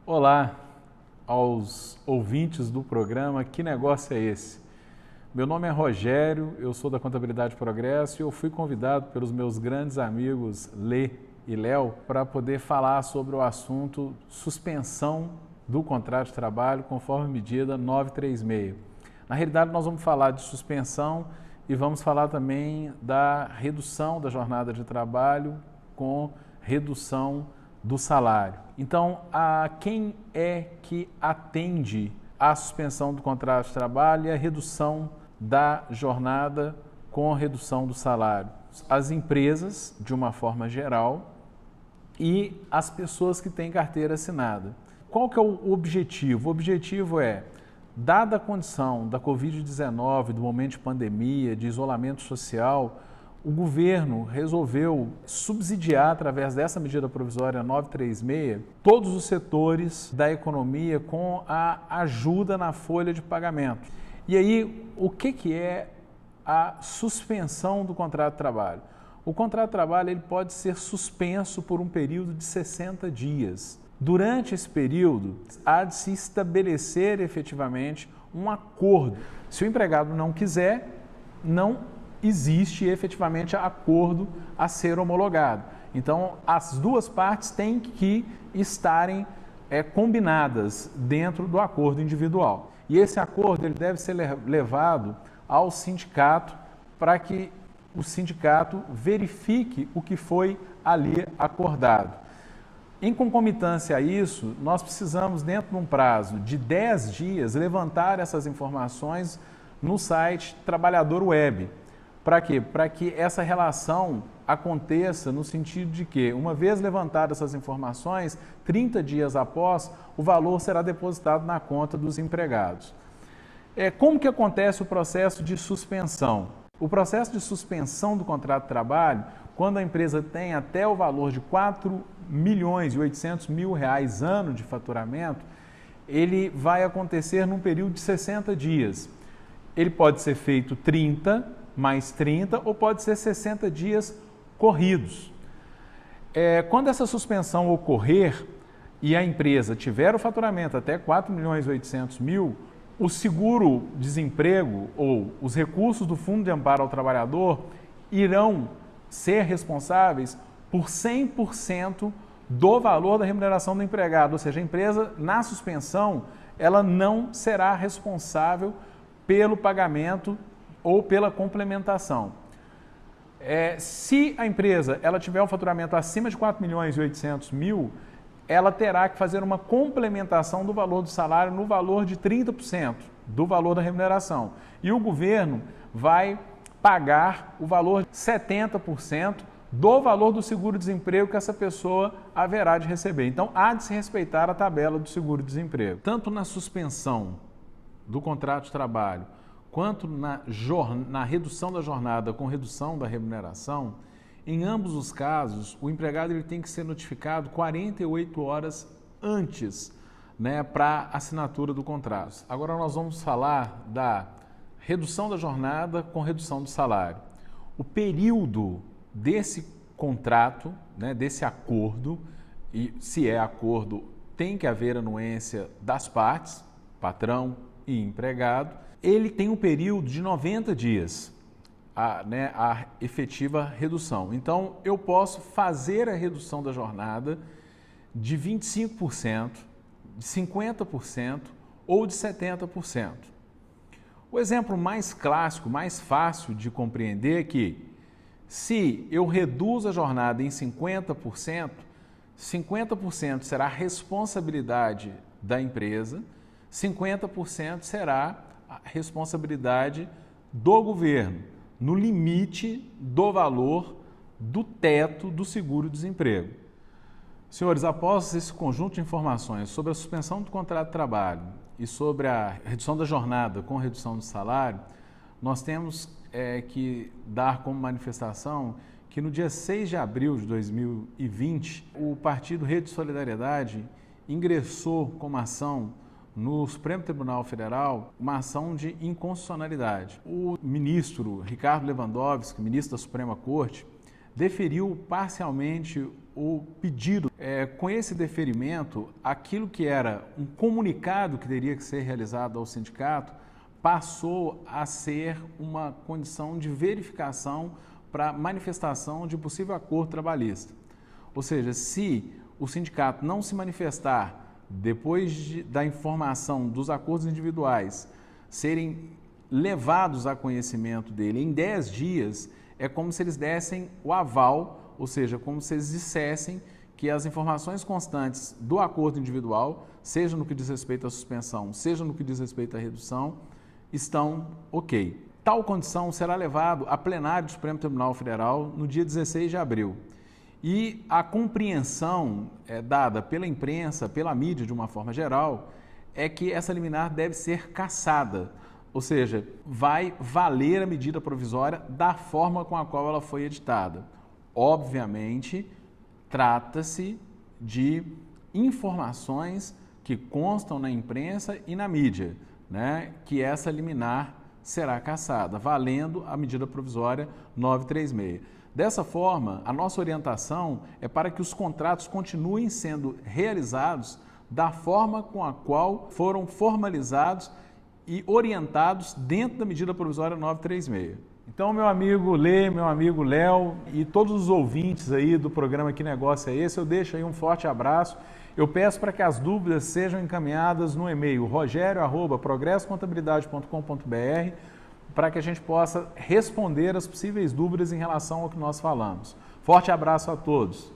Olá aos ouvintes do programa Que Negócio é Esse? Meu nome é Rogério, eu sou da Contabilidade Progresso e eu fui convidado pelos meus grandes amigos Lê e Léo para poder falar sobre o assunto suspensão do contrato de trabalho conforme medida 936. Na realidade, nós vamos falar de suspensão e vamos falar também da redução da jornada de trabalho com redução do salário. Então, quem é que atende à suspensão do contrato de trabalho e a redução da jornada com redução do salário? As empresas, de uma forma geral, e as pessoas que têm carteira assinada. Qual que é o objetivo? O objetivo é, dada a condição da Covid-19, do momento de pandemia, de isolamento social, o governo resolveu subsidiar, através dessa medida provisória 936, todos os setores da economia com a ajuda na folha de pagamento. E aí, o que é a suspensão do contrato de trabalho? O contrato de trabalho ele pode ser suspenso por um período de 60 dias. Durante esse período, há de se estabelecer efetivamente um acordo. Se o empregado não quiser, não existe efetivamente acordo a ser homologado. Então, as duas partes têm que estarem combinadas dentro do acordo individual. E esse acordo ele deve ser levado ao sindicato para que o sindicato verifique o que foi ali acordado. Em concomitância a isso, nós precisamos, dentro de um prazo de 10 dias, levantar essas informações no site Trabalhador Web. Para quê? Para que essa relação aconteça no sentido de que, uma vez levantadas essas informações, 30 dias após, o valor será depositado na conta dos empregados. Como que acontece o processo de suspensão? O processo de suspensão do contrato de trabalho, quando a empresa tem até o valor de R$ 4.800.000 ano de faturamento, ele vai acontecer num período de 60 dias. Ele pode ser feito 30 mais 30 ou pode ser 60 dias corridos. Quando essa suspensão ocorrer e a empresa tiver o faturamento até R$ 4.800.000, o seguro-desemprego ou os recursos do Fundo de Amparo ao Trabalhador irão ser responsáveis por 100% do valor da remuneração do empregado, ou seja, a empresa, na suspensão, ela não será responsável pelo pagamento ou pela complementação. Se a empresa ela tiver um faturamento acima de R$ 4.800.000, ela terá que fazer uma complementação do valor do salário no valor de 30% do valor da remuneração. E o governo vai pagar o valor de 70% do valor do seguro-desemprego que essa pessoa haverá de receber. Então, há de se respeitar a tabela do seguro-desemprego. Tanto na suspensão do contrato de trabalho, quanto na redução da jornada com redução da remuneração, em ambos os casos, o empregado ele tem que ser notificado 48 horas antes, para a assinatura do contrato. Agora nós vamos falar da redução da jornada com redução do salário. O período desse contrato, desse acordo, e se é acordo, tem que haver anuência das partes, patrão e empregado, ele tem um período de 90 dias, a efetiva redução. Então, eu posso fazer a redução da jornada de 25%, de 50% ou de 70%. O exemplo mais clássico, mais fácil de compreender é que, se eu reduzo a jornada em 50%, 50% será responsabilidade da empresa, 50% será a responsabilidade do governo, no limite do valor do teto do seguro-desemprego. Senhores, após esse conjunto de informações sobre a suspensão do contrato de trabalho e sobre a redução da jornada com redução do salário, nós temos que dar como manifestação que no dia 6 de abril de 2020, o Partido Rede de Solidariedade ingressou como ação no Supremo Tribunal Federal uma ação de inconstitucionalidade. O ministro Ricardo Lewandowski, ministro da Suprema Corte, deferiu parcialmente o pedido. Com esse deferimento, aquilo que era um comunicado que teria que ser realizado ao sindicato passou a ser uma condição de verificação para manifestação de possível acordo trabalhista. Ou seja, se o sindicato não se manifestar depois da informação dos acordos individuais serem levados a conhecimento dele em 10 dias, é como se eles dessem o aval, ou seja, como se eles dissessem que as informações constantes do acordo individual, seja no que diz respeito à suspensão, seja no que diz respeito à redução, estão ok. Tal condição será levado a plenário do Supremo Tribunal Federal no dia 16 de abril. E a compreensão dada pela imprensa, pela mídia de uma forma geral, é que essa liminar deve ser cassada, ou seja, vai valer a medida provisória da forma com a qual ela foi editada. Obviamente, trata-se de informações que constam na imprensa e na mídia, né, que essa liminar será cassada, valendo a medida provisória 936. Dessa forma, a nossa orientação é para que os contratos continuem sendo realizados da forma com a qual foram formalizados e orientados dentro da medida provisória 936. Então, meu amigo Lê, meu amigo Léo e todos os ouvintes aí do programa Que Negócio é Esse, eu deixo aí um forte abraço. Eu peço para que as dúvidas sejam encaminhadas no e-mail rogerio@progressocontabilidade.com.br para que a gente possa responder as possíveis dúvidas em relação ao que nós falamos. Forte abraço a todos!